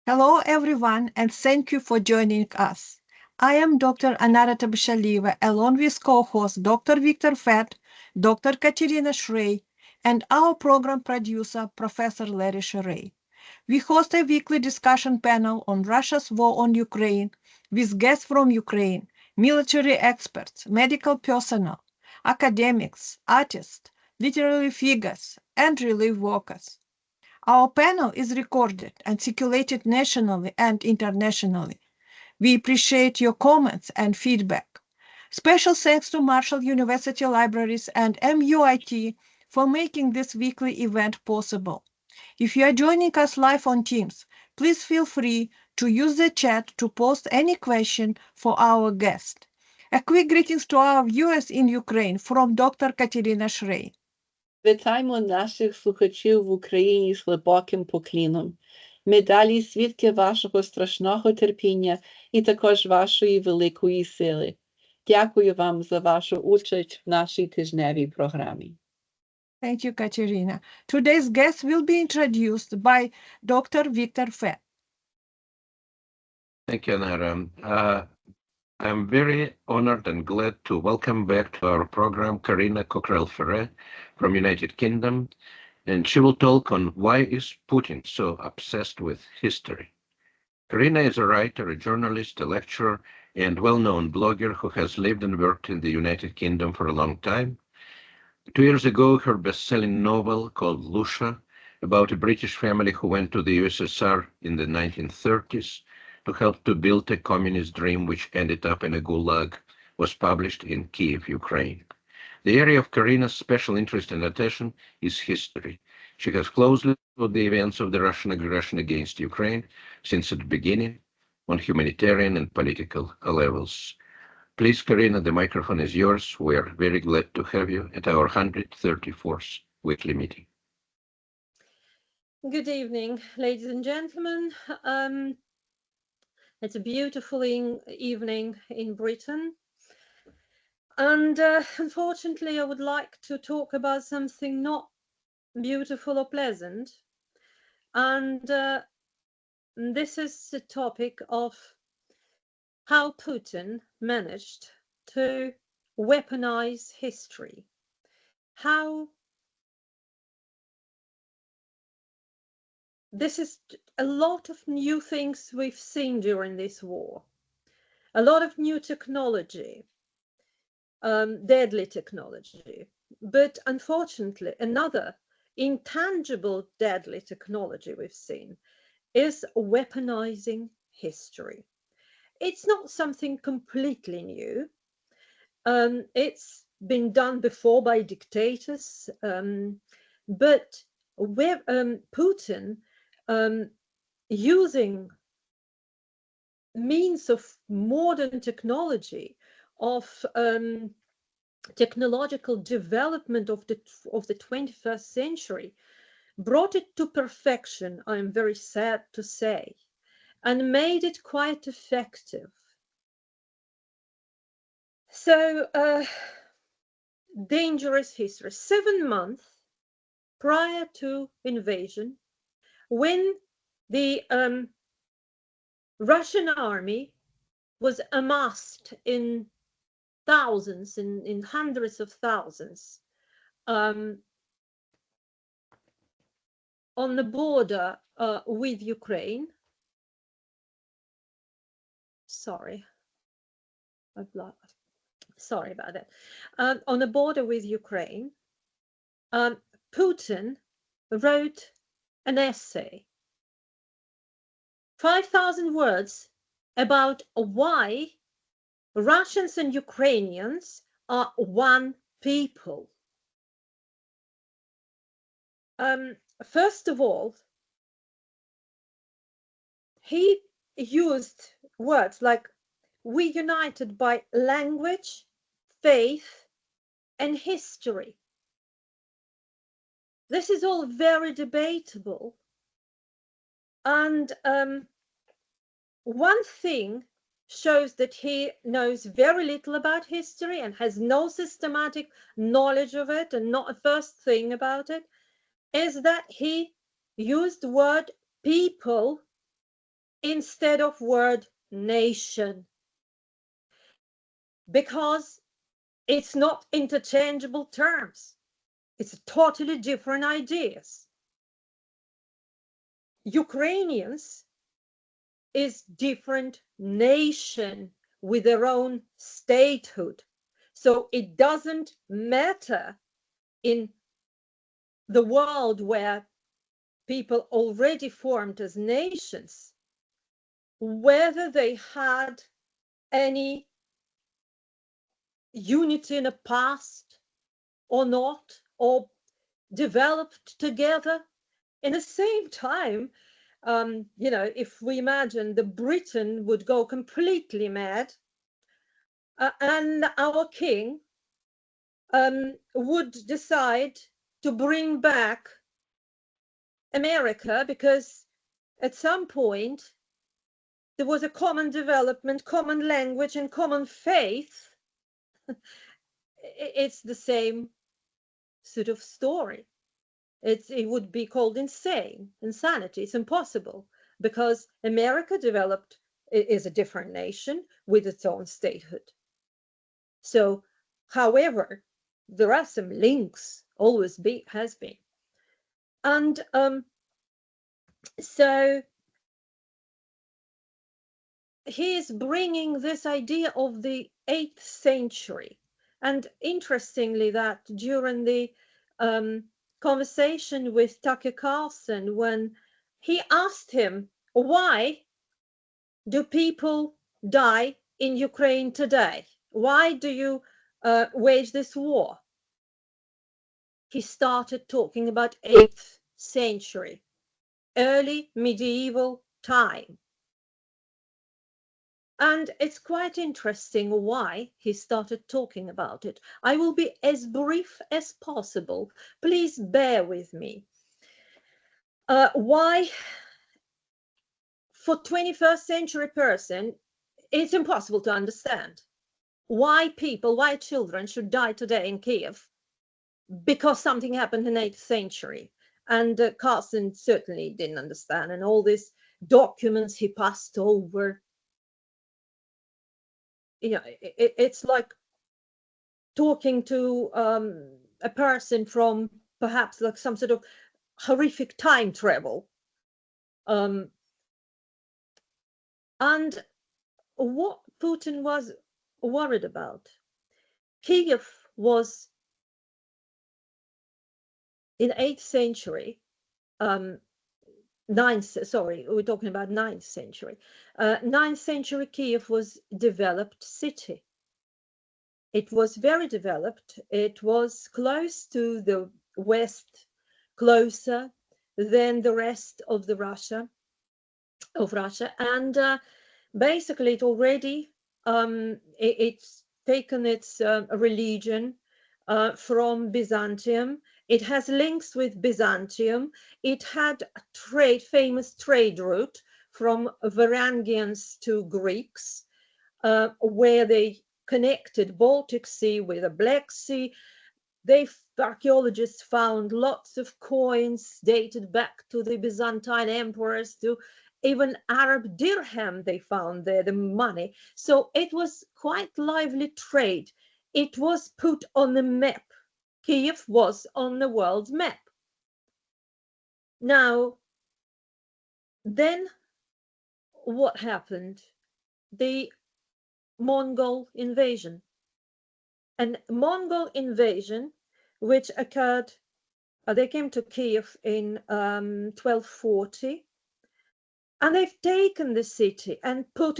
Hello, everyone, and thank you for joining us. I am Dr. Anarata Bishalieva, along with co-host Dr. Victor Fett, Dr. Katerina Shrey, and our program producer, Professor Larry Sherey. We host a weekly discussion panel on Russia's war on Ukraine with guests from Ukraine, military experts, medical personnel, academics, artists, literary figures, and relief workers. Our panel is recorded and circulated nationally and internationally. We appreciate your comments and feedback. Special thanks to Marshall University Libraries and MUIT for making this weekly event possible. If you are joining us live on Teams, please feel free to use the chat to post any question for our guest. A quick greetings to our viewers in Ukraine from Dr. Katerina Shrey. Вітаємо наших слухачів в Україні з глибоким покліном. Ми далі свідки вашого страшного терпіння і також вашої великої сили. Дякую вам за вашу участь в нашій тижневій програмі. Thank you, Katerina. Today's guest will be introduced by Dr. Victor Fett. Thank you, Nara. I'm very honored and glad to welcome back to our program Carina Cockrell-Ferre from United Kingdom, and she will talk on why is Putin so obsessed with history. Carina is a writer, a journalist, a lecturer, and well-known blogger who has lived and worked in the United Kingdom for a long time. 2 years ago, her best-selling novel called Lousha, about a British family who went to the USSR in the 1930s to help to build a communist dream which ended up in a gulag, was published in Kyiv, Ukraine. The area of Carina's special interest and attention is history. She has closely followed the events of the Russian aggression against Ukraine since its beginning on humanitarian and political levels. Please, Carina, the microphone is yours. We are very glad to have you at our 134th weekly meeting. Good evening, ladies and gentlemen. It's a beautiful evening in Britain. And unfortunately, I would like to talk about something not beautiful or pleasant. And this is the topic of how Putin managed to weaponize history. How this is a lot of new things we've seen during this war. A lot of new technology, deadly technology. But unfortunately, another intangible deadly technology we've seen is weaponizing history. It's not something completely new. It's been done before by dictators, but Putin using means of modern technology, of technological development of the 21st century, brought it to perfection, I'm very sad to say, and made it quite effective. So, dangerous history. 7 months prior to invasion, when the Russian army was amassed in thousands, in hundreds of thousands, on the border with Ukraine. Sorry about that. On the border with Ukraine, Putin wrote an essay, 5,000 words, about why Russians and Ukrainians are one people. First of all, he used words like "we united by language, faith, and history." This is all very debatable. And one thing shows that he knows very little about history and has no systematic knowledge of it, and not a first thing about it, is that he used the word people instead of word nation, because it's not interchangeable terms. It's totally different ideas. Ukrainians is different nation with their own statehood. So it doesn't matter in the world where people already formed as nations whether they had any unity in the past or not, or developed together. In the same time, if we imagine the Britain would go completely mad, and our king would decide to bring back America because at some point there was a common development, common language, and common faith. It's the same sort of story. It would be called insanity. It's impossible because America developed is a different nation with its own statehood. So, however, there are some links, has been. And so he is bringing this idea of the 8th century. And interestingly, that during the conversation with Tucker Carlson, when he asked him, why do people die in Ukraine today? Why do you wage this war? He started talking about 8th century, early medieval time. And it's quite interesting why he started talking about it. I will be as brief as possible. Please bear with me. Why, for 21st century person, it's impossible to understand why children should die today in Kyiv because something happened in the 8th century. And Carson certainly didn't understand. And all these documents he passed over, it's like talking to a person from perhaps like some sort of horrific time travel. And what Putin was worried about, Kyiv was in 8th century, we're talking about 9th century. 9th century Kyiv was developed city. It was very developed. It was close to the west, closer than the rest of Russia. And basically it already, it's taken its religion from Byzantium. It has links with Byzantium. It had a famous trade route from Varangians to Greeks, where they connected Baltic Sea with the Black Sea. Archaeologists found lots of coins dated back to the Byzantine emperors, to even Arab dirham they found there, the money. So it was quite lively trade. It was put on the map. Kyiv was on the world's map. Now, then what happened? The Mongol invasion. An Mongol invasion which occurred, they came to Kyiv in 1240, and they've taken the city and put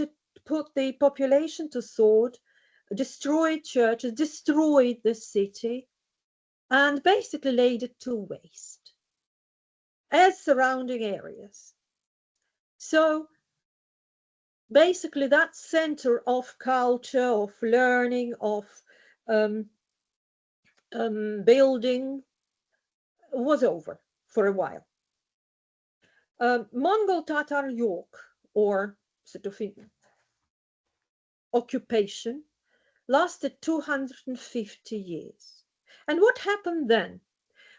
the population to sword, destroyed churches, destroyed the city, and basically laid it to waste as surrounding areas. So basically that center of culture, of learning, of building was over for a while. Mongol Tatar yoke, or sort of occupation, lasted 250 years. And what happened then?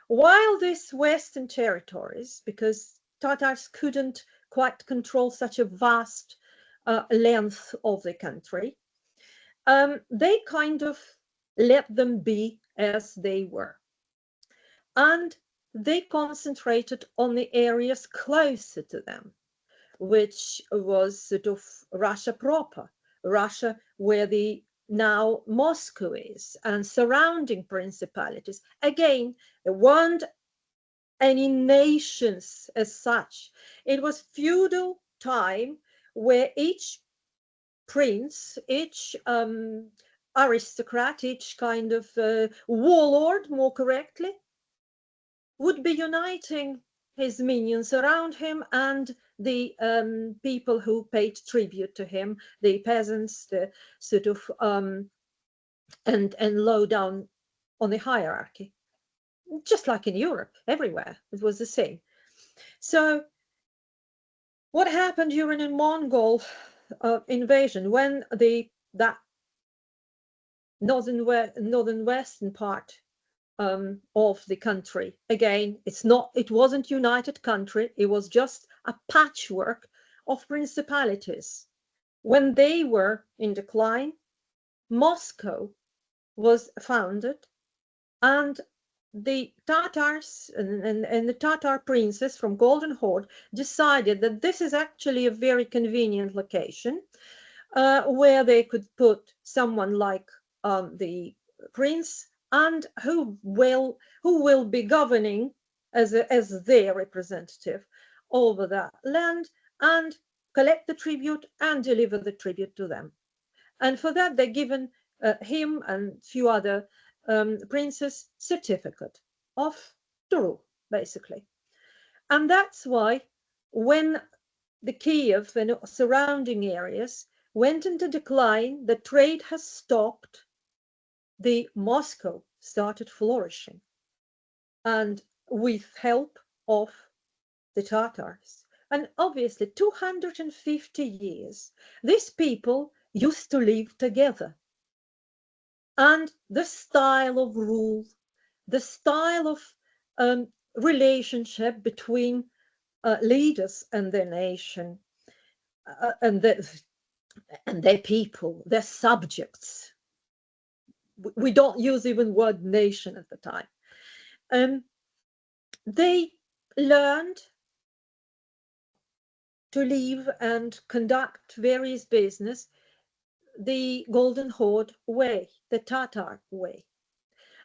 While these Western territories, because Tatars couldn't quite control such a vast length of the country, they kind of let them be as they were. And they concentrated on the areas closer to them, which was sort of Russia proper, Russia where the now Moscow is, and surrounding principalities. Again, there weren't any nations as such. It was feudal time where each prince, each aristocrat, each kind of warlord, more correctly, would be uniting his minions around him and the people who paid tribute to him, the peasants, the sort of and low down on the hierarchy, just like in Europe, everywhere it was the same. So what happened during a Mongol invasion, when that northern western part of the country, again, it wasn't united country, it was just a patchwork of principalities. When they were in decline, Moscow was founded, and the Tatars and the Tatar princes from Golden Horde decided that this is actually a very convenient location where they could put someone like the prince, and who will be governing as their representative over that land, and collect the tribute and deliver the tribute to them. And for that, they're given him and a few other princes certificate of the rule, basically. And that's why when the Kyiv and surrounding areas went into decline, the trade has stopped, the Moscow started flourishing, and with help of the Tatars. And obviously 250 years, these people used to live together. And the style of rule, the style of relationship between leaders and their nation, and their people, their subjects. We don't use even word nation at the time. They learned to live and conduct various business the Golden Horde way, the Tatar way.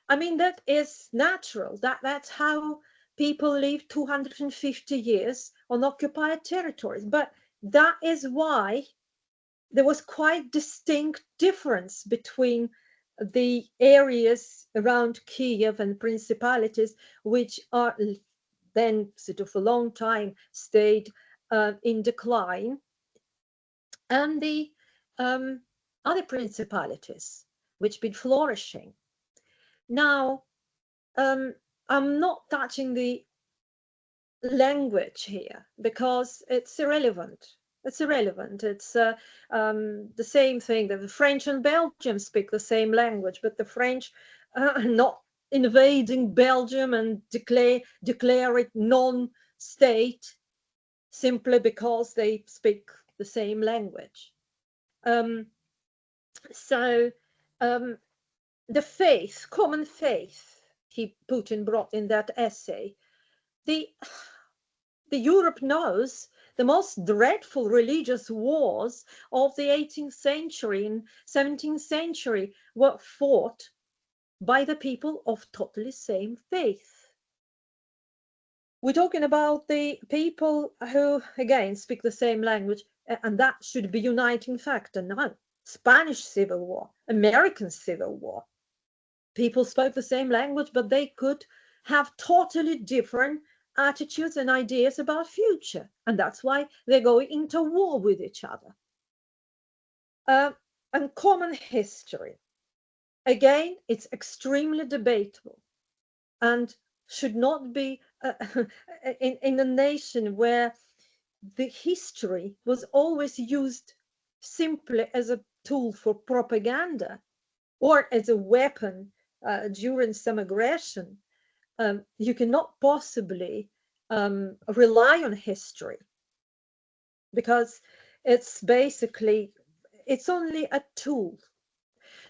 I mean, that is natural. That's how people live 250 years on occupied territories. But that is why there was quite distinct difference between the areas around Kyiv and principalities, which are then sort of a long time stayed in decline, and the other principalities which been flourishing. Now, I'm not touching the language here because it's irrelevant. It's irrelevant. It's the same thing that the French and Belgium speak the same language, but the French are not invading Belgium and declare it non-state simply because they speak the same language. So the faith, common faith, Putin brought in that essay, the Europe knows the most dreadful religious wars of the 18th century and 17th century were fought by the people of totally same faith. We're talking about the people who, again, speak the same language, and that should be uniting factor. No, Spanish Civil War, American Civil War. People spoke the same language, but they could have totally different attitudes and ideas about future, and that's why they're going into war with each other. And common history, again, it's extremely debatable and should not be in a nation where the history was always used simply as a tool for propaganda or as a weapon during some aggression. You cannot possibly rely on history. because it's basically, it's only a tool.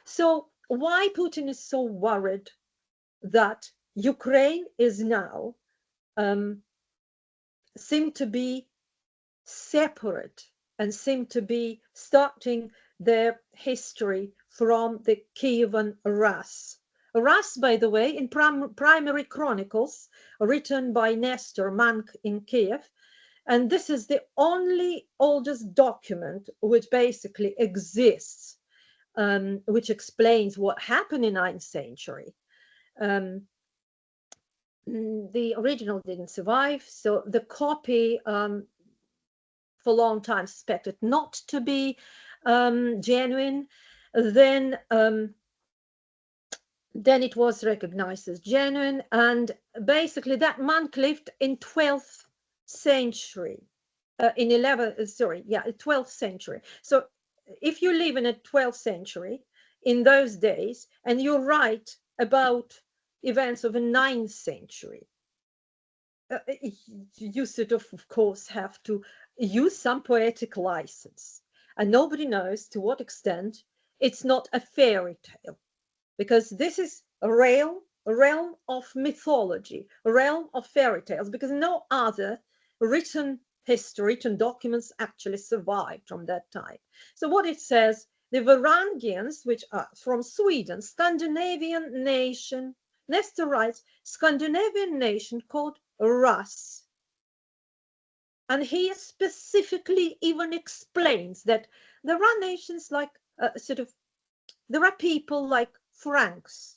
So why Putin is so worried that Ukraine is now seem to be separate and seem to be starting their history from the Kievan Rus. Rus, by the way, in primary chronicles written by Nestor monk in Kiev, and this is the only oldest document which basically exists, which explains what happened in 9th century. The original didn't survive, so the copy for a long time suspected not to be genuine. Then it was recognized as genuine, and basically that monk lived in 12th century, in 12th century. So if you live in a 12th century in those days and you write about events of the 9th century, you sort of course, have to use some poetic license, and nobody knows to what extent it's not a fairy tale, because this is a realm of mythology, a realm of fairy tales, because no other written documents actually survived from that time. So what it says, the Varangians, which are from Sweden, Scandinavian nation, Nestor writes, Scandinavian nation called Rus. And he specifically even explains that there are nations like there are people like Franks,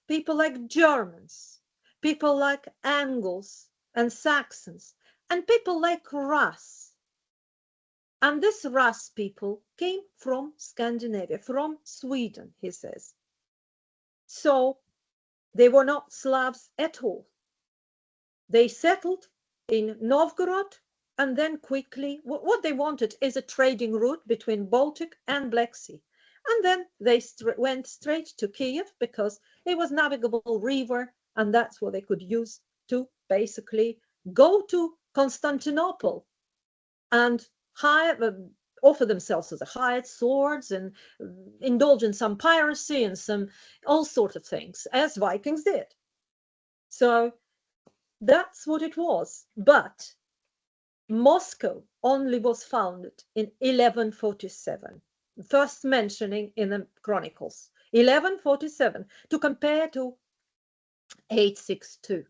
people like Germans, people like Angles and Saxons, and people like Rus. And this Rus people came from Scandinavia, from Sweden, he says. So they were not Slavs at all. They settled in Novgorod, and then quickly, what they wanted is a trading route between Baltic and Black Sea. And then they went straight to Kyiv because it was navigable river, and that's what they could use to basically go to Constantinople and offer themselves as a hired swords and indulge in some piracy and some all sorts of things, as Vikings did. So that's what it was. But Moscow only was founded in 1147, first mentioning in the chronicles, 1147, to compare to 862.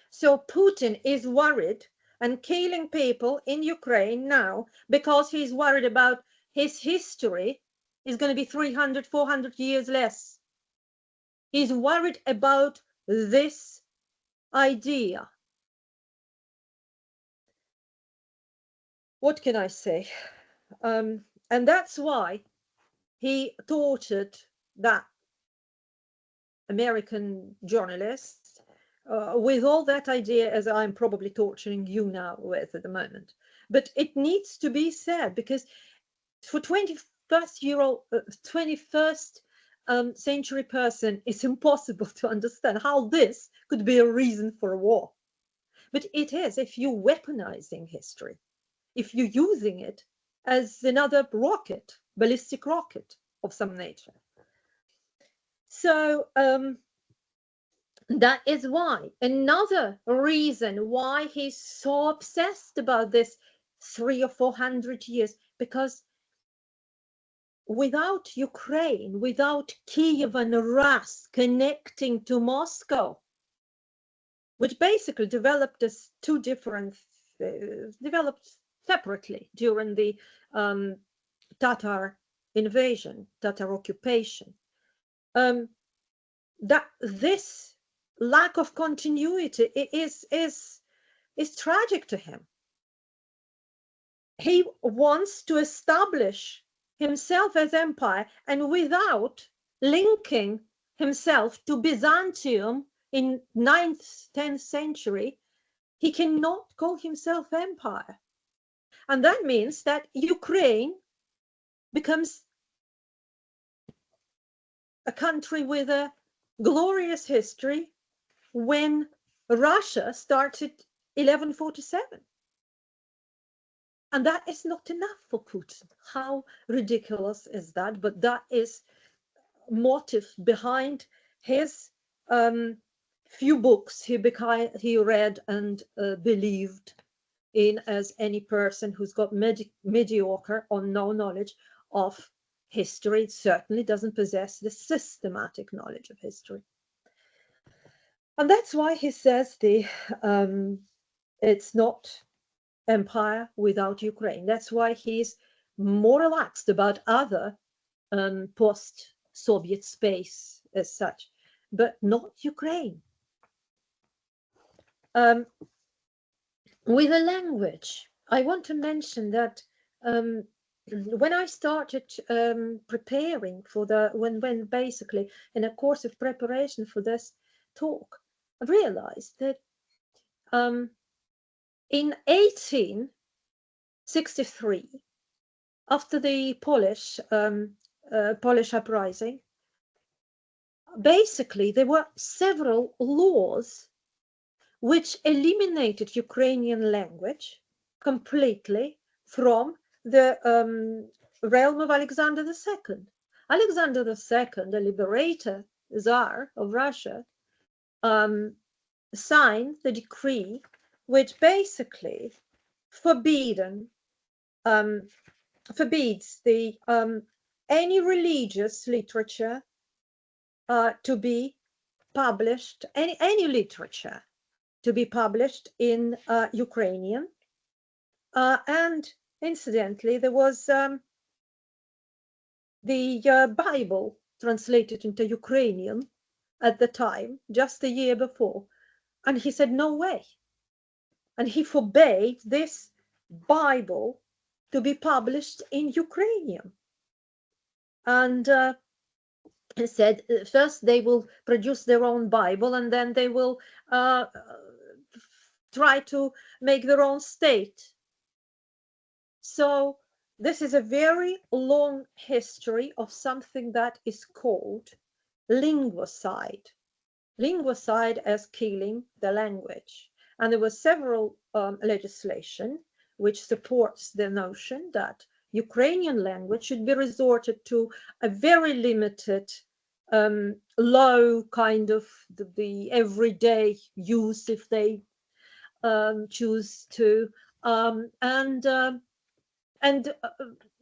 So Putin is worried and killing people in Ukraine now because he's worried about his history is going to be 300, 400 years less. He's worried about this idea. What can I say? And that's why he tortured that American journalist with all that idea, as I'm probably torturing you now with at the moment. But it needs to be said, because for 21st century person, it's impossible to understand how this could be a reason for a war. But it is if you're weaponizing history, if you're using it as another rocket, ballistic rocket of some nature. So that is why, another reason why he's so obsessed about this 300 or 400 years, because without Ukraine, without Kyiv and Rus connecting to Moscow, which basically developed as two different, developed separately during the Tatar invasion, Tatar occupation, that this lack of continuity is tragic to him. He wants to establish himself as empire, and without linking himself to Byzantium in 9th, 10th century, he cannot call himself empire. And that means that Ukraine becomes a country with a glorious history when Russia started 1147. And that is not enough for Putin. How ridiculous is that? But that is motive behind his few books he read and believed in, as any person who's got mediocre or no knowledge of history certainly doesn't possess the systematic knowledge of history. And that's why he says it's not empire without Ukraine. That's why he's more relaxed about other post-Soviet space as such, but not Ukraine. With the language, I want to mention that when I started preparing for when basically in a course of preparation for this talk, I realized that in 1863, after the Polish uprising, basically there were several laws which eliminated Ukrainian language completely from the realm of Alexander II. Alexander II, the liberator Tsar of Russia, signed the decree which basically forbids any religious literature to be published, any literature to be published in Ukrainian. And incidentally, there was the Bible translated into Ukrainian at the time, just a year before. And he said, no way. And he forbade this Bible to be published in Ukrainian. And he said, first they will produce their own Bible, and then they will try to make their own state. So this is a very long history of something that is called linguicide. Linguicide as killing the language. And there was several legislation which supports the notion that Ukrainian language should be resorted to a very limited, low kind of the everyday use if they choose to, and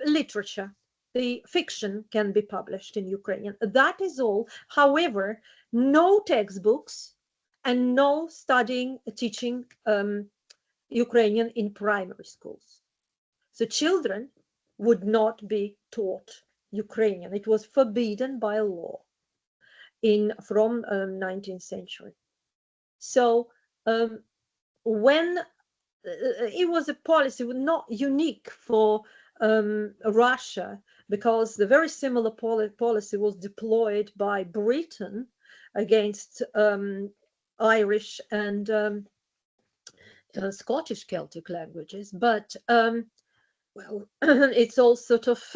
literature. The fiction can be published in Ukrainian. That is all. However, no textbooks and no teaching Ukrainian in primary schools. So children would not be taught Ukrainian. It was forbidden by law from 19th century. So when it was a policy not unique for Russia, because the very similar policy was deployed by Britain against Irish and Scottish Celtic languages. But well, it's all sort of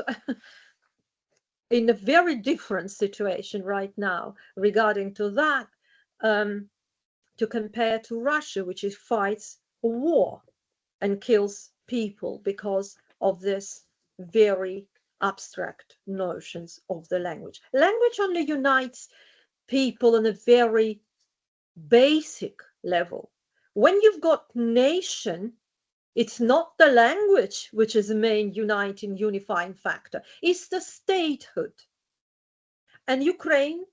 in a very different situation right now regarding to that, to compare to Russia, which fights a war and kills people because of this very abstract notions of the language. Language only unites people on a very basic level. When you've got nation, it's not the language which is the main unifying factor, it's the statehood. And Ukraine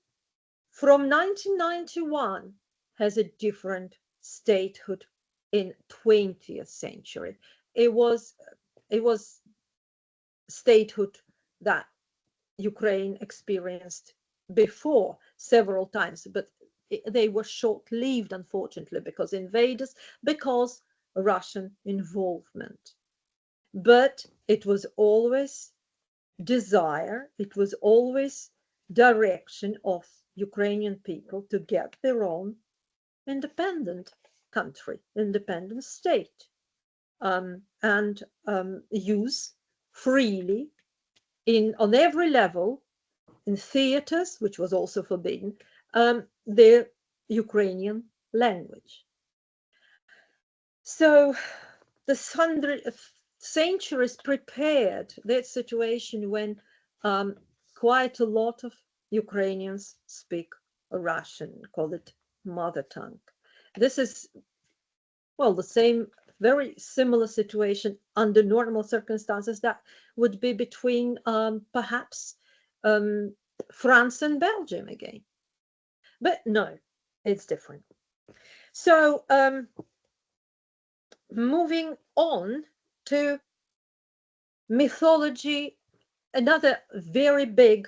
from 1991 has a different statehood in 20th century. It was statehood that Ukraine experienced before several times, but they were short-lived, unfortunately, because invaders, because Russian involvement. But it was always desire, it was always direction of Ukrainian people to get their own independent country, independent state, and use freely on every level, in theaters, which was also forbidden, the Ukrainian language. So the centuries prepared that situation when quite a lot of Ukrainians speak Russian, call it mother tongue. This is, well, the same, very similar situation under normal circumstances that would be between perhaps France and Belgium again. But no, it's different. So moving on to mythology, another very big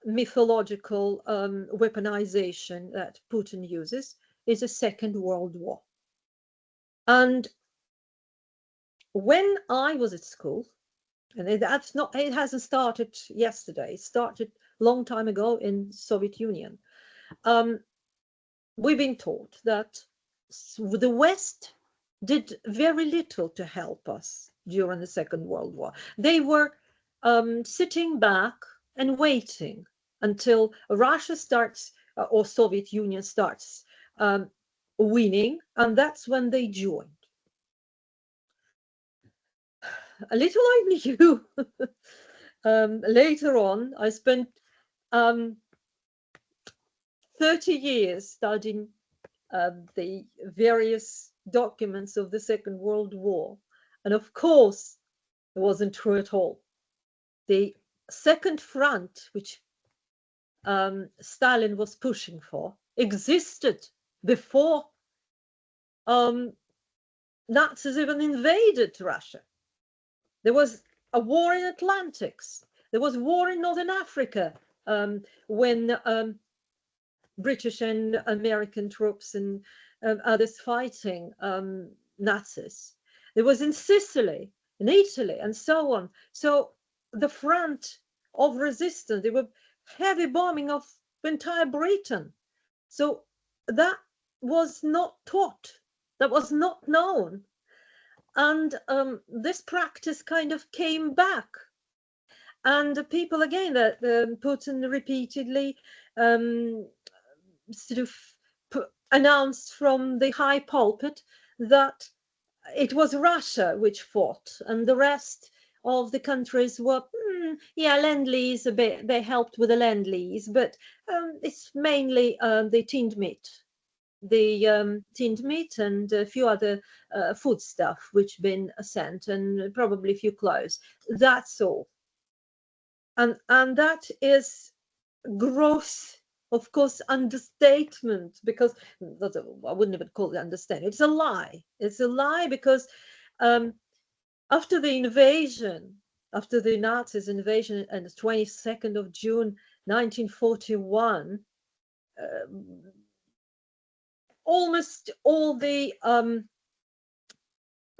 mythological weaponization that Putin uses is the Second World War. And when I was at school, and it hasn't started yesterday, it started a long time ago in Soviet Union, we've been taught that the West did very little to help us during the Second World War. They were sitting back and waiting until Russia starts or Soviet Union starts winning, and that's when they joined. A little like you. Later on, I spent 30 years studying the various documents of the Second World War. And of course, it wasn't true at all. The second front, which Stalin was pushing for, existed before Nazis even invaded Russia. There was a war in Atlantics. There was war in Northern Africa when British and American troops and others fighting Nazis. There was in Sicily, in Italy, and so on. So the front of resistance, there were heavy bombing of entire Britain. So that was not taught, that was not known. And this practice kind of came back. And the people, again, that Putin repeatedly sort of announced from the high pulpit that it was Russia which fought, and the rest of the countries were, yeah, lend-lease a bit. They helped with the lend-lease, but it's mainly the tinned meat. The tinned meat and a few other food stuff which been sent, and probably a few clothes. That's all. And that is gross, of course, understatement, because I wouldn't even call it understatement. It's a lie. It's a lie because after the invasion, after the Nazis' invasion on the 22nd of June 1941, almost all the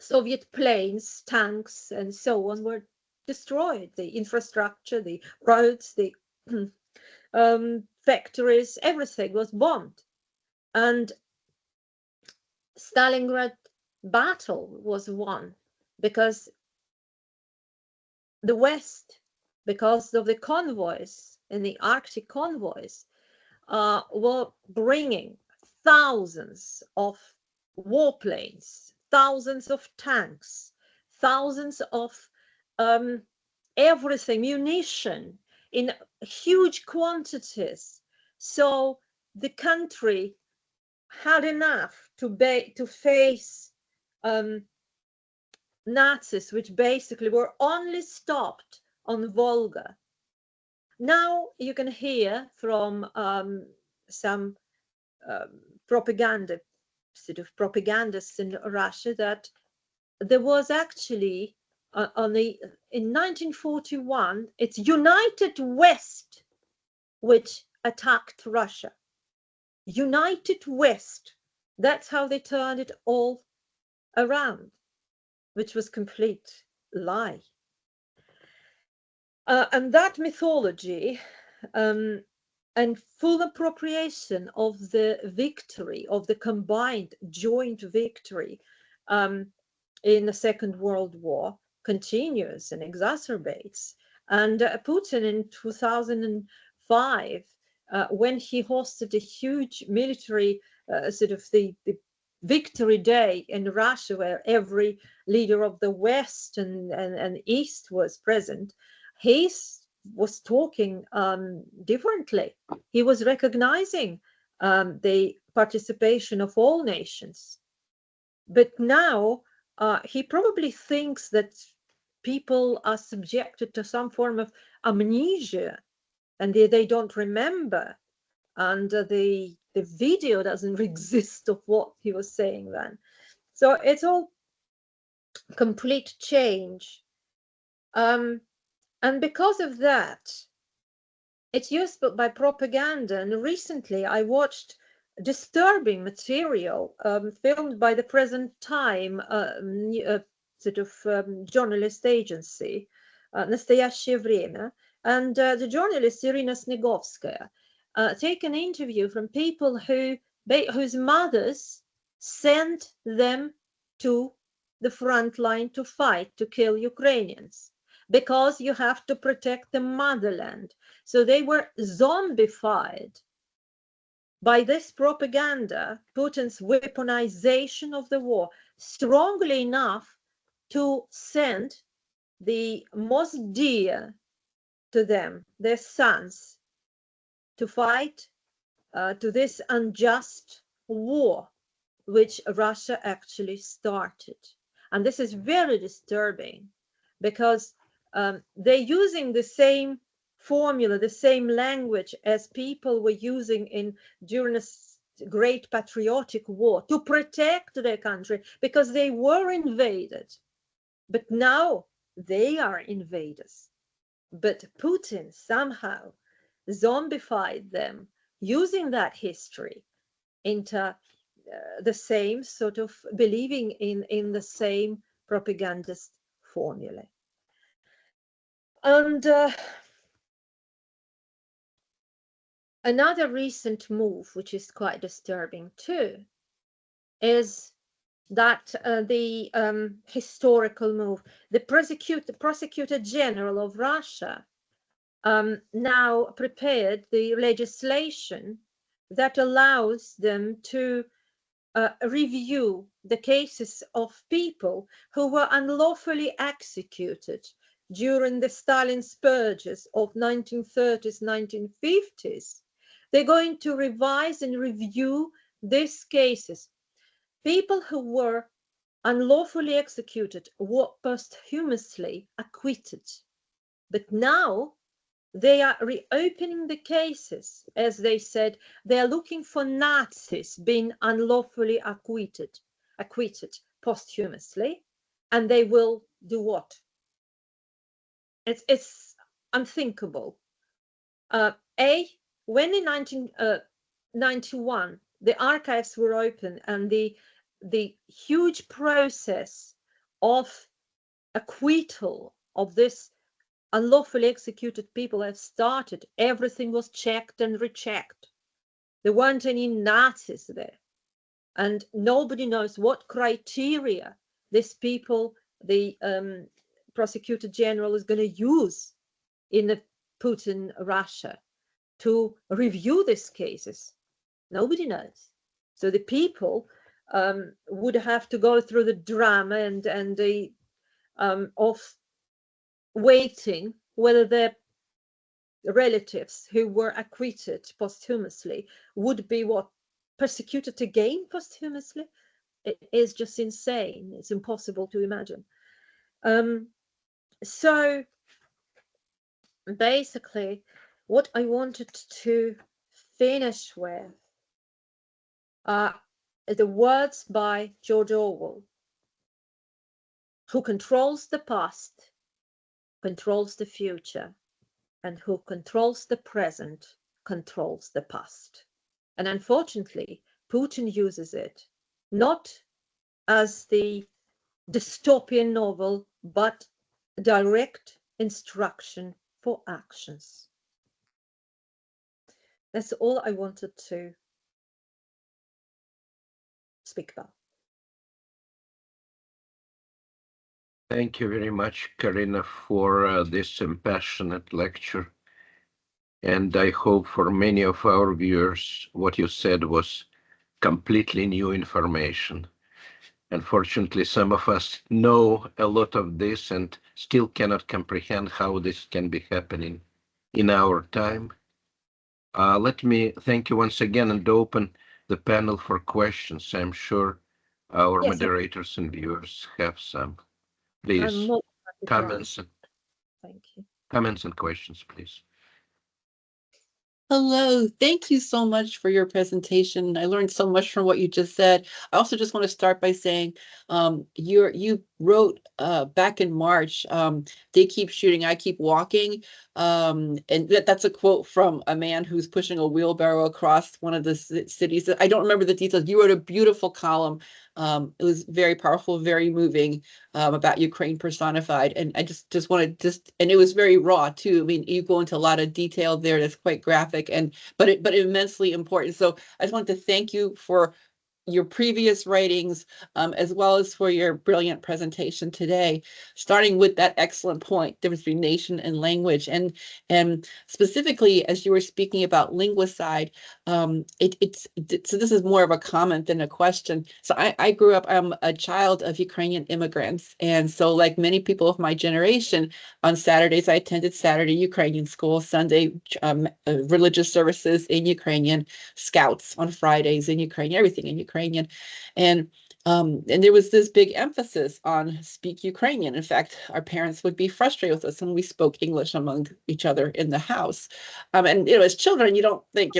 Soviet planes, tanks, and so on were destroyed. The infrastructure, the roads, the factories, everything was bombed. And Stalingrad battle was won because the West, because of the convoys and the Arctic convoys, were bringing thousands of warplanes, thousands of tanks, thousands of everything, munition in huge quantities. So the country had enough to face Nazis, which basically were only stopped on Volga. Now you can hear from some propaganda, sort of propagandists in Russia, that there was actually in 1941, it's United West which attacked Russia. United West. That's how they turned it all around, which was complete lie. And that mythology and full appropriation of the victory, of the combined joint victory in the Second World War continues and exacerbates. And Putin in 2005, when he hosted a huge military sort of the Victory Day in Russia, where every leader of the West and East was present, he was talking differently. He was recognizing the participation of all nations. But now he probably thinks that people are subjected to some form of amnesia and they don't remember, and the video doesn't exist of what he was saying then. So it's all complete change. And because of that, it's used by propaganda. And recently I watched disturbing material filmed by the present time journalist agency, Настоящее время, and the journalist Irina Snegovskaya take an interview from people whose mothers sent them to the front line to fight, to kill Ukrainians, because you have to protect the motherland. So they were zombified by this propaganda, Putin's weaponization of the war, strongly enough to send the most dear to them, their sons, to fight to this unjust war which Russia actually started. And this is very disturbing because they're using the same formula, the same language as people were using during a great patriotic war to protect their country because they were invaded. But now they are invaders. But Putin somehow zombified them using that history into the same sort of believing in the same propagandist formula. And another recent move, which is quite disturbing too, is that the historical move, the prosecutor general of Russia now prepared the legislation that allows them to review the cases of people who were unlawfully executed during the Stalin's purges of 1930s, 1950s. They're going to revise and review these cases. People who were unlawfully executed were posthumously acquitted. But now they are reopening the cases. As they said, they are looking for Nazis being unlawfully acquitted posthumously, and they will do what? It's unthinkable. When in 1991 the archives were open and the huge process of acquittal of this unlawfully executed people have started, everything was checked and rechecked. There weren't any Nazis there. And nobody knows what criteria these people, the prosecutor general, is going to use in the Putin Russia to review these cases. Nobody knows. So the people would have to go through the drama and the of waiting whether their relatives who were acquitted posthumously would be persecuted again posthumously. It is just insane. It's impossible to imagine. So basically what I wanted to finish with are the words by George Orwell: who controls the past controls the future, and who controls the present controls the past. And unfortunately, Putin uses it not as the dystopian novel, but direct instruction for actions. That's all I wanted to speak about. Thank you very much, Carina, for this impassionate lecture. And I hope for many of our viewers, what you said was completely new information. Unfortunately, some of us know a lot of this and still cannot comprehend how this can be happening in our time. Let me thank you once again and open the panel for questions. I'm sure our Yes, moderators and viewers have some. I'm Please, more than happy to comments answer. Thank you. and questions, please. Hello, thank you so much for your presentation. I learned so much from what you just said. I also just want to start by saying you wrote back in March, they keep shooting, I keep walking. And that's a quote from a man who's pushing a wheelbarrow across one of the cities. I don't remember the details. You wrote a beautiful column. It was very powerful, very moving, about Ukraine personified. And I just want to and it was very raw too. I mean, you go into a lot of detail there that's quite graphic but immensely important. So I just wanted to thank you for your previous writings, as well as for your brilliant presentation today, starting with that excellent point, difference between nation and language. And specifically, as you were speaking about linguicide, so this is more of a comment than a question. So I grew up, I'm a child of Ukrainian immigrants. And so like many people of my generation, on Saturdays, I attended Saturday Ukrainian school, Sunday religious services in Ukrainian, scouts on Fridays in Ukrainian, everything in Ukrainian. And there was this big emphasis on speak Ukrainian. In fact, our parents would be frustrated with us when we spoke English among each other in the house. And as children, you don't think,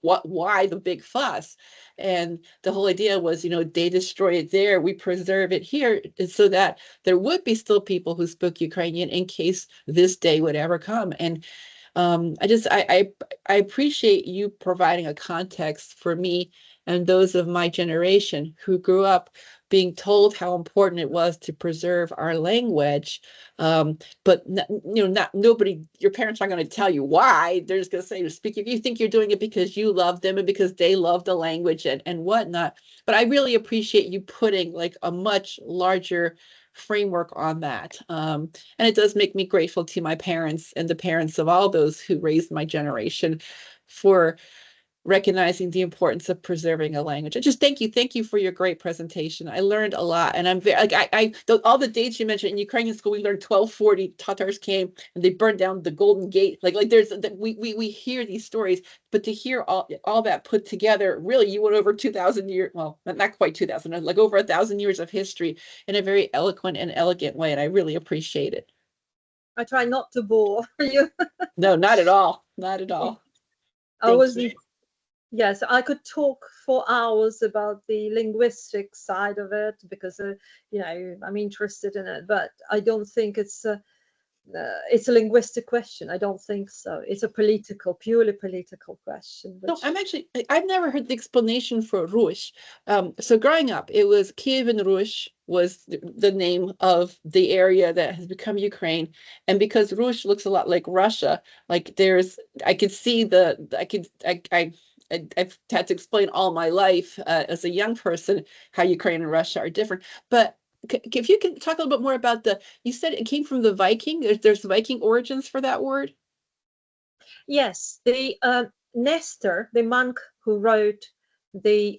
why the big fuss? And the whole idea was, they destroy it there, we preserve it here, so that there would be still people who spoke Ukrainian in case this day would ever come. And I appreciate you providing a context for me and those of my generation who grew up being told how important it was to preserve our language. But not nobody, your parents aren't going to tell you why. They're just going to say, speak, if you think you're doing it because you love them and because they love the language and whatnot. But I really appreciate you putting like a much larger framework on that. And it does make me grateful to my parents and the parents of all those who raised my generation for recognizing the importance of preserving a language. And just thank you for your great presentation. I learned a lot, and I'm very all the dates you mentioned in Ukrainian school. We learned 1240 Tatars came and they burned down the Golden Gate. Like there's we hear these stories, but to hear all that put together, really, you went over 2,000 years. Well, not quite 2,000, like over 1,000 years of history in a very eloquent and elegant way, and I really appreciate it. I try not to bore you. No, not at all. Not at all. Yes, I could talk for hours about the linguistic side of it because, I'm interested in it, but I don't think it's a linguistic question. I don't think so. It's a purely political question. No, I've never heard the explanation for Rush. So growing up, it was Kyiv and Rush was the name of the area that has become Ukraine. And because Rush looks a lot like Russia, like I've had to explain all my life as a young person how Ukraine and Russia are different. But if you can talk a little bit more about you said it came from the Viking. There's Viking origins for that word. Yes, the Nestor, the monk who wrote the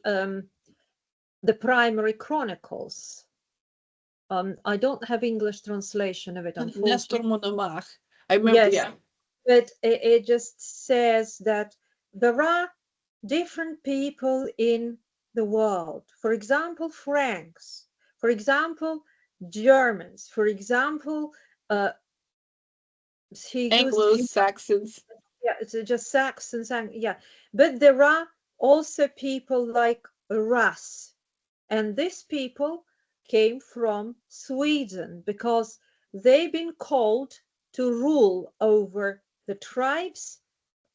primary chronicles. I don't have English translation of it, unfortunately. Nestor Monomach. I remember. Yes, yeah. But it just says that there are different people in the world. For example, Franks. For example, Germans. For example, Anglo-Saxons. Yeah, it's just Saxons. Yeah, but there are also people like Rus, and these people came from Sweden because they've been called to rule over the tribes,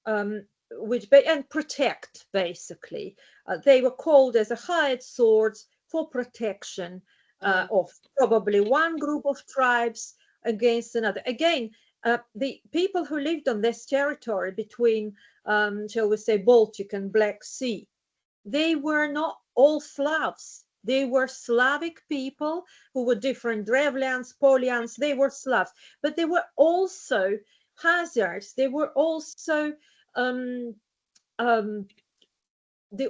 and protect, basically. They were called as a hired swords for protection of probably one group of tribes against another. Again, the people who lived on this territory between, shall we say, Baltic and Black Sea, they were not all Slavs. They were Slavic people who were different, Drevlians, Polians, they were Slavs. But they were also Hazards. They were also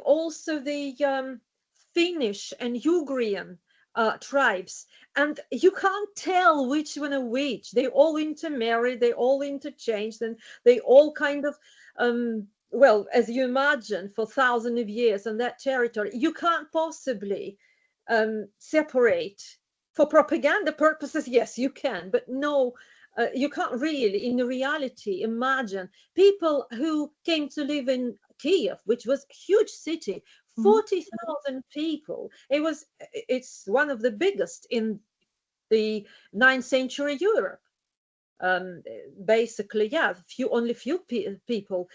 also the Finnish and Ugrian tribes, and you can't tell which one are which. They all intermarry, they all interchanged, and they all kind of well, as you imagine, for thousands of years on that territory, you can't possibly separate. For propaganda purposes, yes, you can, but no, you can't really, in reality, imagine people who came to live in Kyiv, which was a huge city, 40,000 people. It's one of the biggest in the 9th century Europe. Basically, yeah, only few people,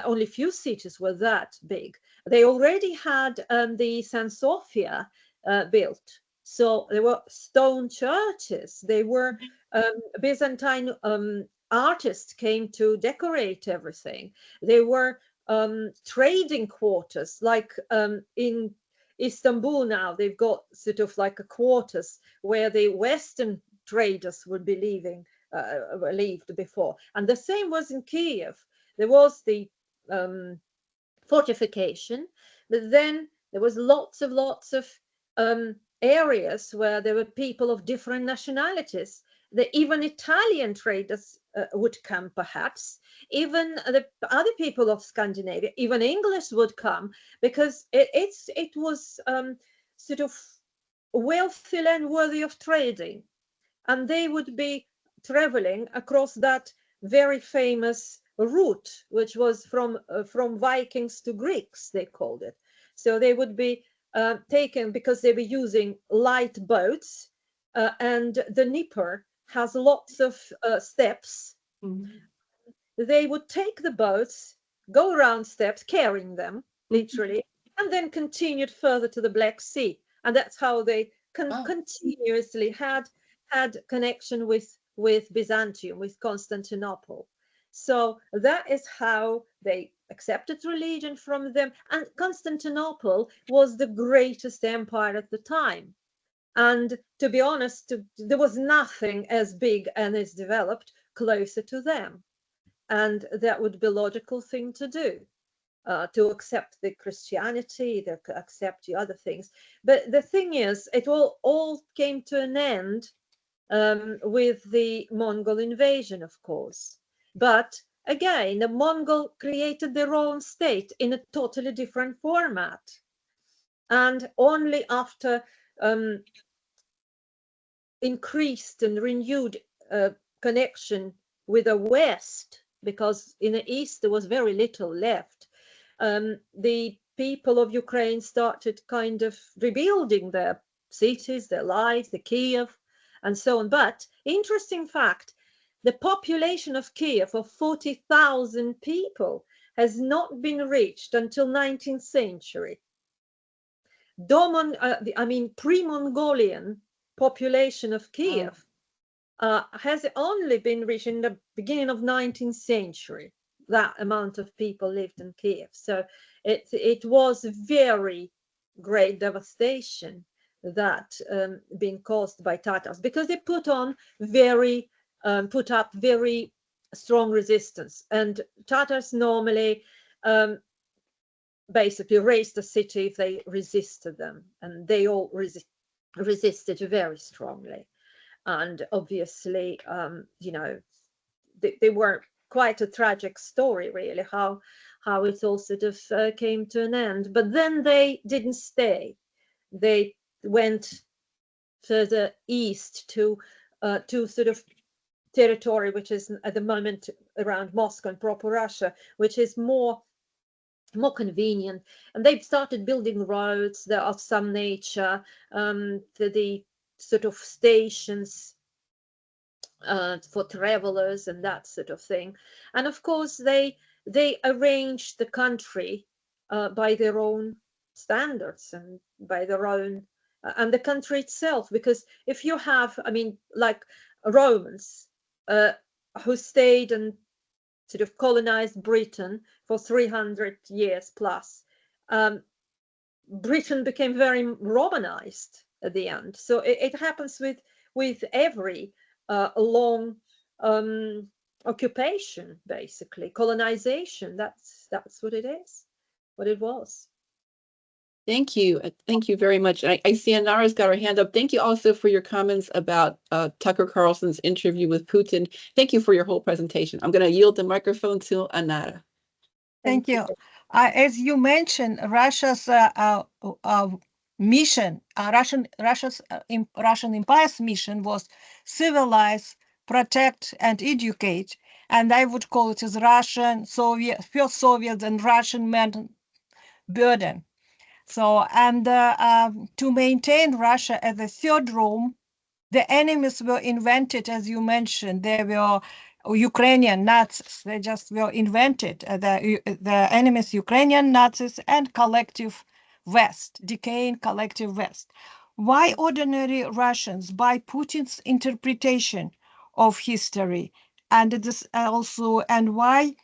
only few cities were that big. They already had the San Sofia built, so there were stone churches. They were Byzantine artists came to decorate everything. They were trading quarters, like in Istanbul now. They've got sort of like a quarters where the Western traders would be lived before, and the same was in Kyiv. There was the fortification, but then there was lots of areas where there were people of different nationalities. Even Italian traders would come, perhaps. Even the other people of Scandinavia, even English would come, because it was sort of wealthy and worthy of trading, and they would be traveling across that very famous route, which was from Vikings to Greeks, they called it. So they would be taken, because they were using light boats, and the Dnieper has lots of steps. They would take the boats, go around steps, carrying them literally, and then continued further to the Black Sea. And that's how they continuously had connection with Byzantium, with Constantinople. So that is how they accepted religion from them. And Constantinople was the greatest empire at the time. And to be honest, there was nothing as big and as developed closer to them. And that would be a logical thing to do. To accept the Christianity, to accept the other things. But the thing is, it all came to an end with the Mongol invasion, of course. But again, the Mongol created their own state in a totally different format. And only after increased and renewed connection with the West, because in the East there was very little left, the people of Ukraine started kind of rebuilding their cities, their lives, the Kyiv, and so on. But interesting fact, the population of Kyiv of 40,000 people has not been reached until 19th century. Pre-Mongolian population of Kyiv has only been reached in the beginning of 19th century. That amount of people lived in Kyiv. So it was very great devastation that being caused by Tatars, because they put up very strong resistance. And Tatars normally basically raised the city if they resisted them, and they all resisted very strongly. And obviously, they were quite a tragic story, really, how it all sort of came to an end. But then they didn't stay. They went further east to sort of territory which is at the moment around Moscow and proper Russia, which is more convenient. And they've started building roads that are of some nature, the sort of stations for travelers and that sort of thing. And of course, they arranged the country by their own standards and by their own, and the country itself. Because if you have, like Romans who stayed and sort of colonized Britain for 300 years plus, Britain became very Romanized at the end. So it happens with every long occupation, basically colonization. That's what it is, what it was. Thank you. Thank you very much. I see Anara's got her hand up. Thank you also for your comments about Tucker Carlson's interview with Putin. Thank you for your whole presentation. I'm going to yield the microphone to Anara. Thank you. As you mentioned, Russia's mission, Russian Empire's mission was civilize, protect, and educate. And I would call it as Russian, Soviet, first Soviets and Russian men burden. So, and to maintain Russia as a third Rome, the enemies were invented, as you mentioned. They were Ukrainian Nazis. They just were invented. The enemies, Ukrainian Nazis and collective West, decaying collective West. Why ordinary Russians, by Putin's interpretation of history, and this also, and why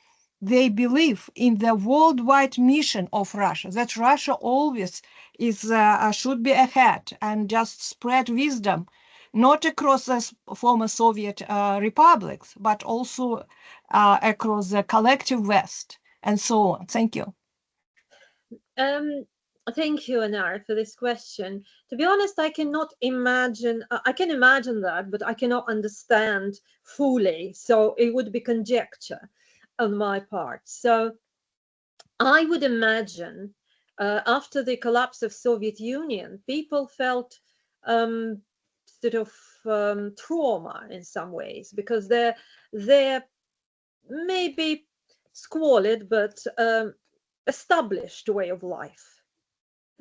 they believe in the worldwide mission of Russia, that Russia always is should be ahead and just spread wisdom, not across the former Soviet republics, but also across the collective West, and so on. Thank you. Thank you, Anar, for this question. To be honest, I cannot imagine, I can imagine that, but I cannot understand fully. So it would be conjecture on my part. So I would imagine after the collapse of Soviet Union, people felt sort of trauma in some ways, because they're maybe squalid, but established way of life.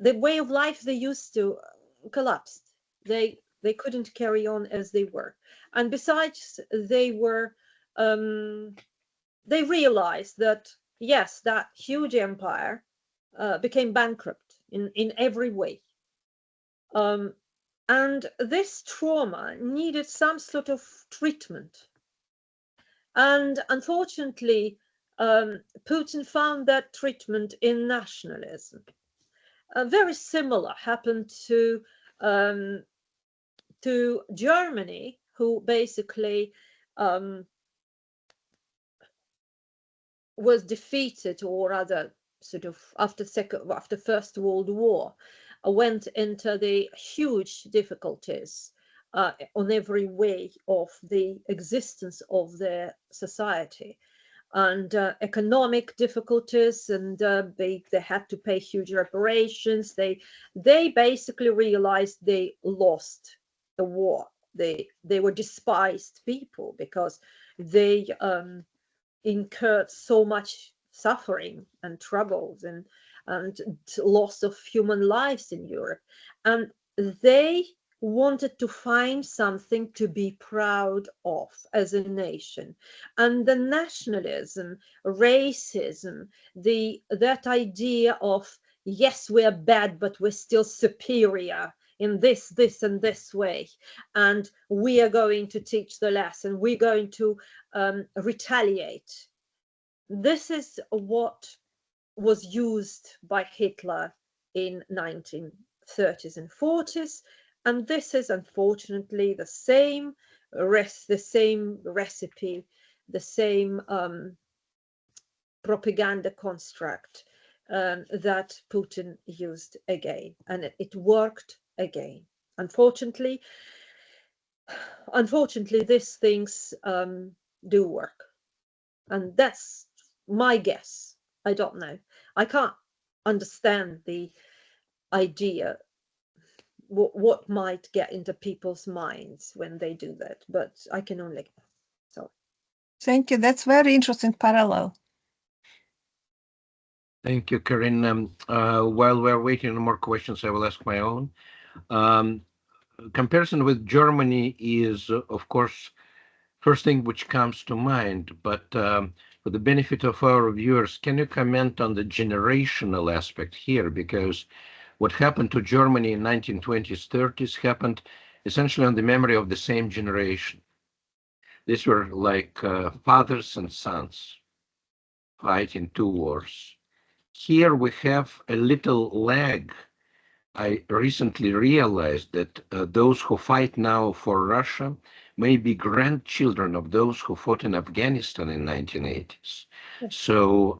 The way of life they used to collapsed. They couldn't carry on as they were, and besides, they realized that yes, that huge empire became bankrupt in every way, and this trauma needed some sort of treatment. And unfortunately, Putin found that treatment in nationalism. Very similar happened to Germany, who basically was defeated, or rather, sort of after First World War, went into the huge difficulties on every way of the existence of their society, and economic difficulties, and they had to pay huge reparations. They basically realized they lost the war. They were despised people because they incurred so much suffering and troubles and loss of human lives in Europe, and they wanted to find something to be proud of as a nation. And the nationalism, racism, that idea of yes, we're bad, but we're still superior in this and this way, and we are going to teach the lesson, we're going to retaliate. This is what was used by Hitler in 1930s and 40s, and this is unfortunately the same recipe, the same propaganda construct that Putin used again, and it worked again. Unfortunately, these things do work, and that's my guess. I don't know. I can't understand the idea, what might get into people's minds when they do that, but I can only guess. So thank you. That's very interesting parallel. Thank you, Carina. While we're waiting for more questions, I will ask my own. Comparison with Germany is, of course, first thing which comes to mind, but for the benefit of our viewers, can you comment on the generational aspect here? Because what happened to Germany in 1920s, 30s happened essentially on the memory of the same generation. These were like fathers and sons fighting two wars. Here we have a little lag. I recently realized that those who fight now for Russia may be grandchildren of those who fought in Afghanistan in 1980s. So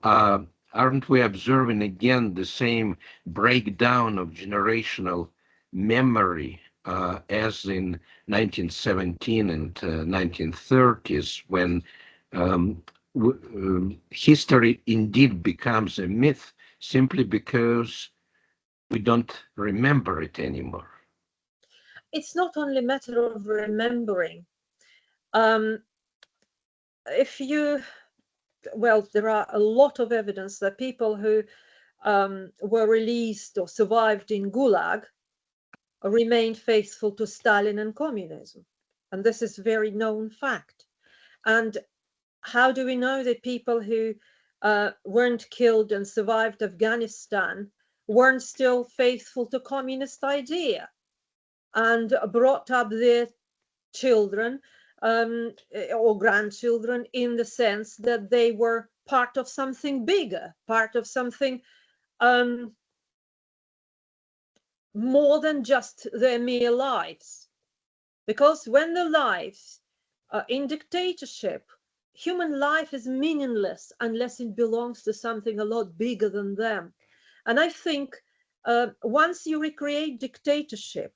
aren't we observing again the same breakdown of generational memory as in 1917 and 1930s, when history indeed becomes a myth simply because we don't remember it anymore? It's not only a matter of remembering. If you, well, there are a lot of evidence that people who were released or survived in Gulag remained faithful to Stalin and communism. And this is a very known fact. And how do we know that people who weren't killed and survived Afghanistan weren't still faithful to communist idea and brought up their children or grandchildren in the sense that they were part of something bigger, part of something more than just their mere lives? Because when the lives in dictatorship, human life is meaningless unless it belongs to something a lot bigger than them. And I think once you recreate dictatorship,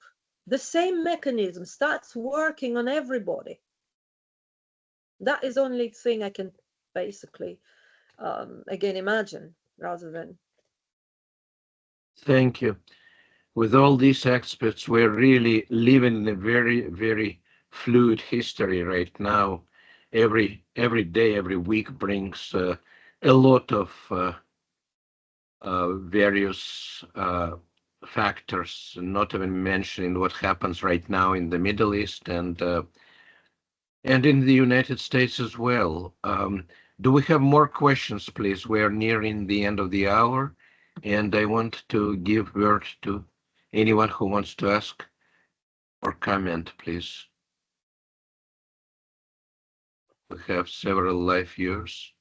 the same mechanism starts working on everybody. That is the only thing I can basically again imagine, rather than. Thank you. With all these experts, we're really living in a very, very fluid history right now. Every day, every week brings a lot of various factors, not even mentioning what happens right now in the Middle East and in the United States as well. Do we have more questions, please? We are nearing the end of the hour, and I want to give word to anyone who wants to ask or comment, please. We have several live viewers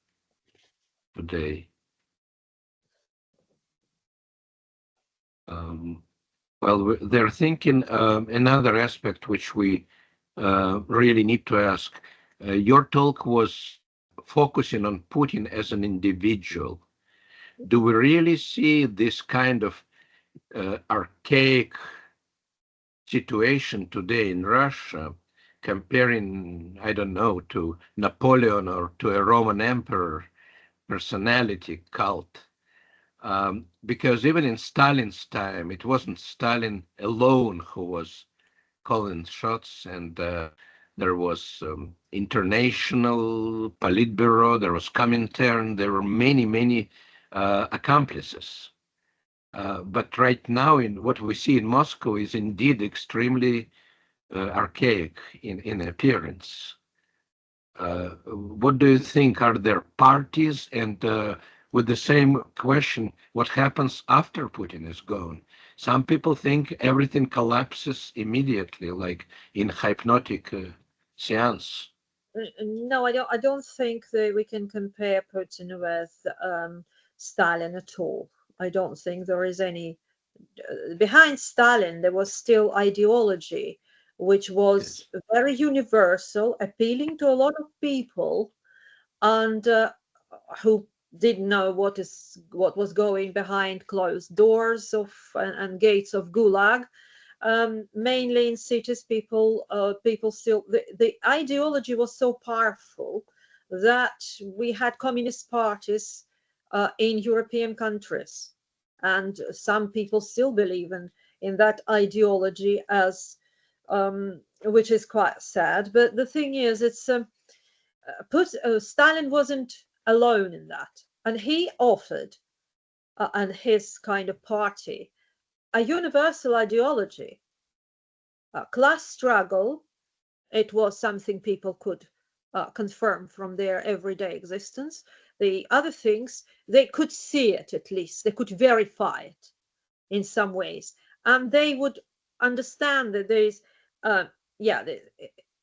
today. Well, they're thinking another aspect which we really need to ask. Your talk was focusing on Putin as an individual. Do we really see this kind of archaic situation today in Russia, comparing, I don't know, to Napoleon or to a Roman emperor personality cult? Because even in Stalin's time, it wasn't Stalin alone who was calling shots, and there was International Politburo, there was Comintern, there were many, many accomplices. But right now, in what we see in Moscow is indeed extremely archaic in appearance. What do you think? Are there parties? And with the same question, what happens after Putin is gone? Some people think everything collapses immediately, like in hypnotic seance. No, I don't think that we can compare Putin with Stalin at all. I don't think there is any. Behind Stalin, there was still ideology, which was Yes. very universal, appealing to a lot of people, and who didn't know what was going behind closed doors of and gates of Gulag. Mainly in cities, people still, the ideology was so powerful that we had communist parties in European countries, and some people still believe in that ideology, as which is quite sad. But the thing is, it's Stalin wasn't alone in that, and he offered and his kind of party a universal ideology. Class struggle, it was something people could confirm from their everyday existence. The other things, they could see it, at least they could verify it in some ways, and they would understand that there is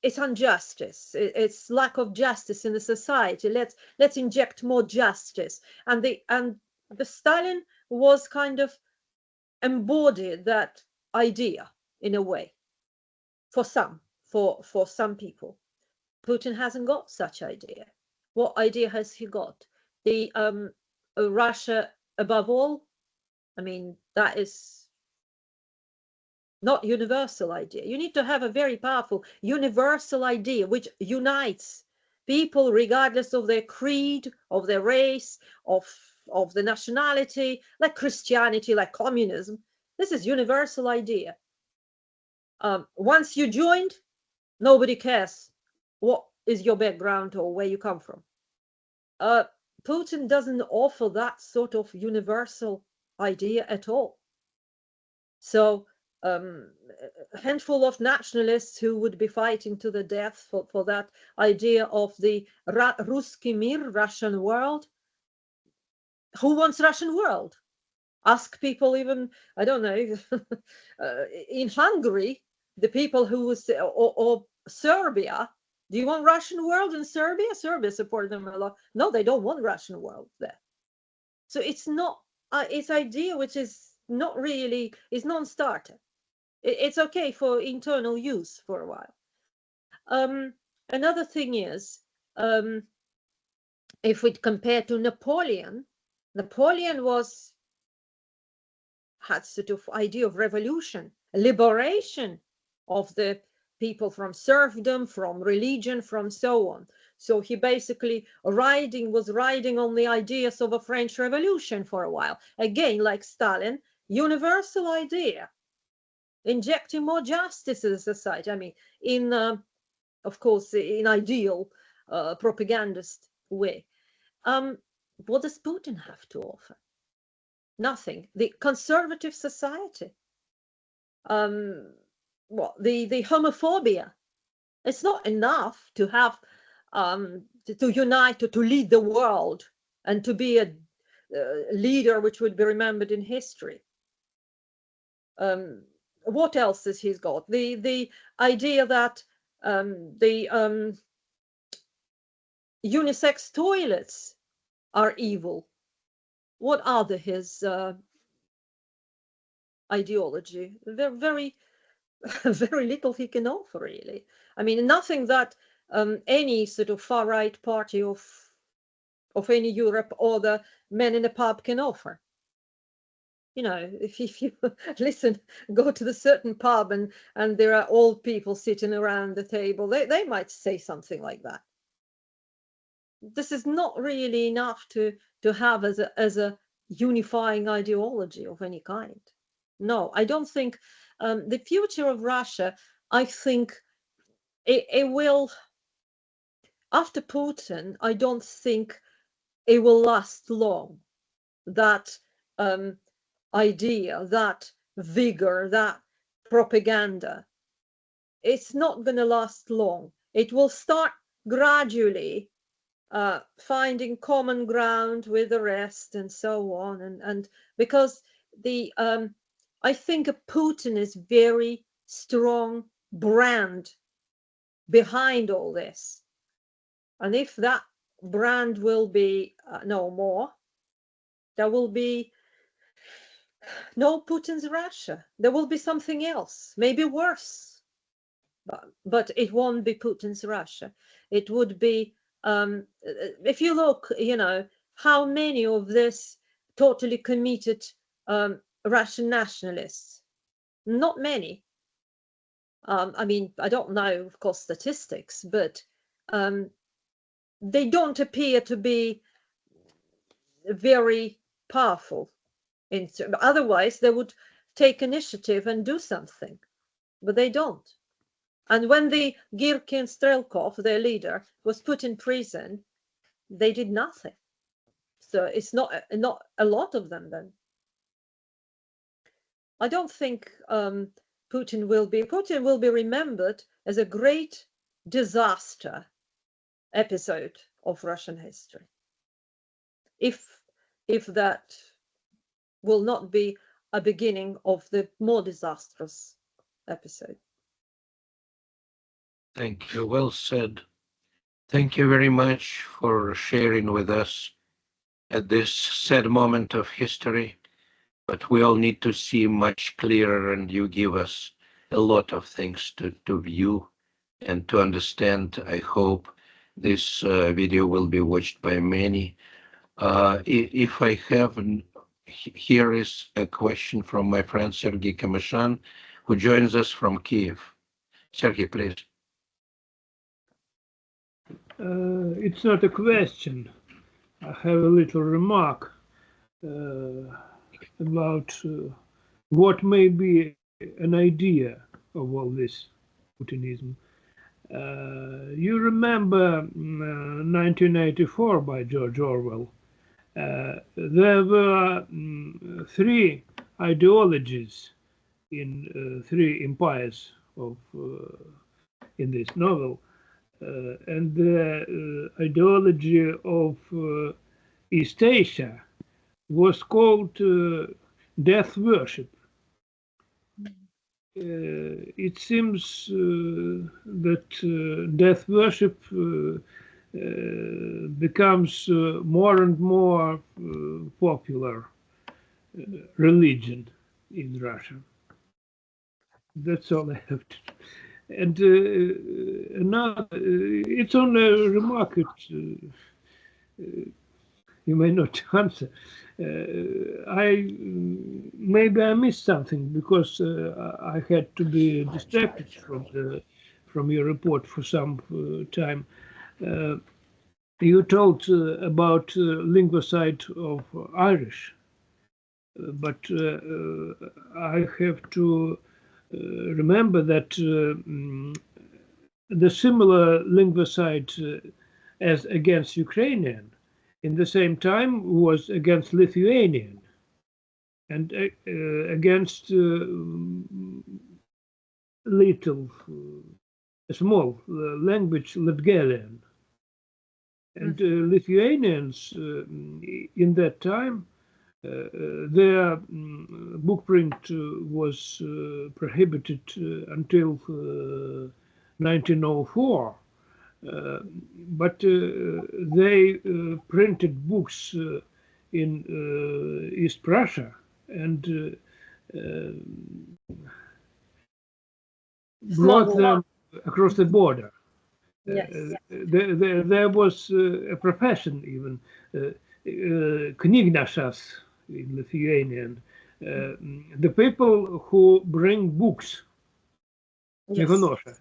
it's injustice, it's lack of justice in the society. Let's inject more justice, and the Stalin was kind of embodied that idea in a way, for some people. Putin hasn't got such idea. What idea has he got? The Russia above all. I mean, that is not universal idea. You need to have a very powerful universal idea which unites people regardless of their creed, of their race, of the nationality, like Christianity, like communism. This is universal idea. Once you joined, nobody cares what is your background or where you come from. Putin doesn't offer that sort of universal idea at all. So a handful of nationalists who would be fighting to the death for that idea of the Ruski Mir, Russian world. Who wants Russian world? Ask people even, I don't know, in Hungary, the people who was, or Serbia, do you want Russian world in Serbia? Serbia supported them a lot. No, they don't want Russian world there. So it's not, it's idea which is not really, is non-starter. It's okay for internal use for a while. Another thing is, if we compare to Napoleon, Napoleon had sort of idea of revolution, liberation of the people from serfdom, from religion, from so on. So he basically was riding on the ideas of a French Revolution for a while. Again, like Stalin, universal idea, injecting more justice to the society. I mean, in, of course, in ideal propagandist way. What does Putin have to offer? Nothing. The conservative society, the homophobia. It's not enough to have to unite, to lead the world, and to be a leader which would be remembered in history. What else has he got? The idea that the unisex toilets are evil. What are his ideology? They're very, very little he can offer, really. I mean, nothing that any sort of far-right party of any Europe or the men in the pub can offer. You know, if you listen, go to the certain pub and there are old people sitting around the table, they might say something like that. This is not really enough to have as a unifying ideology of any kind. No, I don't think the future of Russia, I think it will, after Putin, I don't think it will last long. That idea, that vigor, that propaganda, it's not going to last long. It will start gradually finding common ground with the rest and so on. And because the I think Putin is very strong brand behind all this. And if that brand will be no more, there will be no Putin's Russia. There will be something else, maybe worse. But it won't be Putin's Russia. It would be, if you look, you know, how many of this totally committed Russian nationalists? Not many. I mean, I don't know, of course, statistics, but they don't appear to be very powerful. Otherwise, they would take initiative and do something, but they don't. And when the Girkin Strelkov, their leader, was put in prison, they did nothing. So it's not a lot of them then. I don't think Putin will be remembered as a great disaster episode of Russian history. If that will not be a beginning of the more disastrous episode. Thank you. Well said. Thank you very much for sharing with us at this sad moment of history. But we all need to see much clearer, and you give us a lot of things to view and to understand. I hope this video will be watched by many. If I have, here is a question from my friend Sergei Kamyshan, who joins us from Kyiv. Sergei, please. It's not a question. I have a little remark about what may be an idea of all this Putinism. You remember 1984 by George Orwell. There were three ideologies in three empires of in this novel, and the ideology of East Asia was called death worship. It seems that death worship becomes more and more popular religion in Russia. That's all I have to. And another, it's only a remark. You may not answer. Maybe I missed something because I had to be distracted from your report for some time. You told about linguicide of Irish, but I have to remember that the similar linguicide as against Ukrainian in the same time was against Lithuanian and against small language Latgalian. And Lithuanians in that time, their book print was prohibited until 1904. But they printed books in East Prussia and brought them across the border. Yes. There was a profession even, knygnešas in Lithuanian, the people who bring books, knygonoša,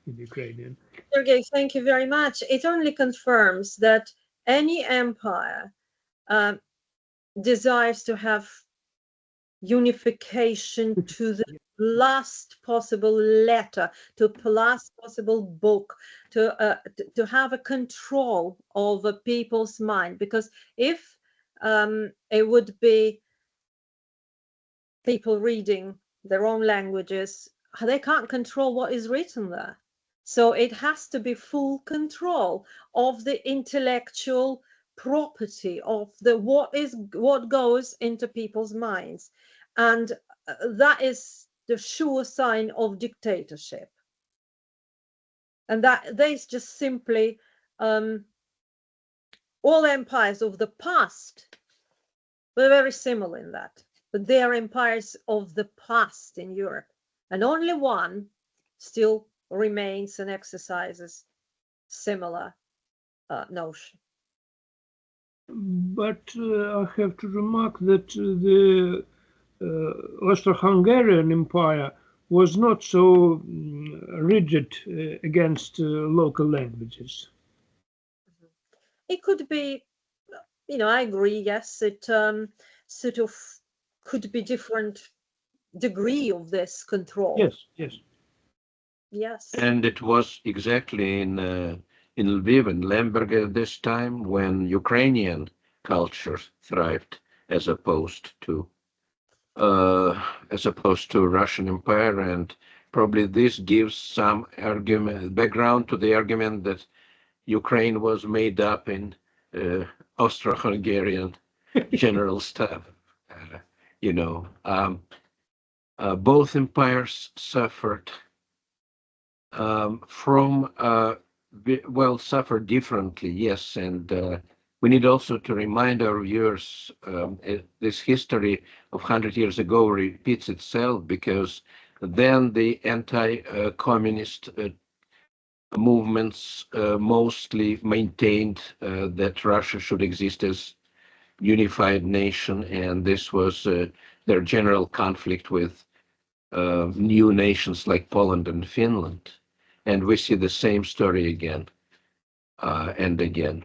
in Ukrainian. Sergey, thank you very much. It only confirms that any empire desires to have unification to the last possible letter, to the last possible book, to have a control over people's mind. Because if it would be people reading their own languages, they can't control what is written there. So it has to be full control of the intellectual property of what goes into people's minds, and that is the sure sign of dictatorship. And that is just simply all empires of the past were very similar in that, but they are empires of the past in Europe, and only one still remains and exercises similar notion. But I have to remark that the Austro-Hungarian Empire was not so rigid against local languages. It could be, I agree, yes, it sort of could be different degree of this control. Yes. And it was exactly in Lviv and Lemberg at this time when Ukrainian culture thrived as opposed to Russian Empire, and probably this gives some background to the argument that Ukraine was made up in Austro-Hungarian general staff. Both empires suffered suffered differently, yes, and we need also to remind our viewers this history of 100 years ago repeats itself, because then the anti-communist movements mostly maintained that Russia should exist as unified nation, and this was their general conflict with new nations like Poland and Finland. And we see the same story again and again.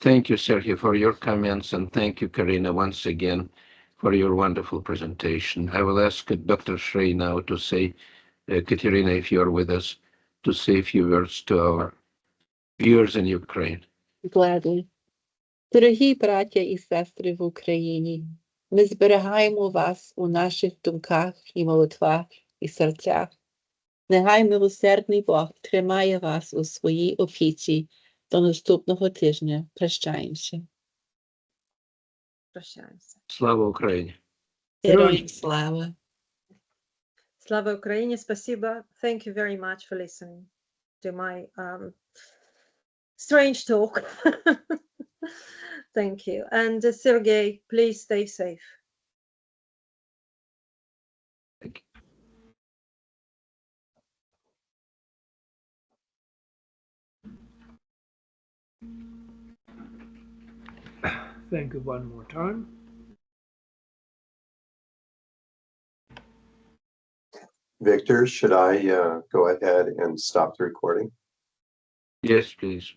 Thank you, Sergey, for your comments, and thank you, Carina, once again for your wonderful presentation. I will ask Dr. Shrey now to say, Katerina, if you're with us, to say a few words to our viewers in Ukraine. Gladly. Дорогі браття і сестри в Україні, ми зберігаємо вас у наших думках і молитвах і серцях. Нехай милосердний Бог тримає вас у своїй опіці. До наступного тижня. Прощаємося. Прощаємося. Слава Україні! Героям слава! Слава Україні! Спасибо. Thank you very much for listening to my strange talk. Thank you. And Sergey, please stay safe. Thank you. Thank you one more time. Victor, should I go ahead and stop the recording? Yes, please.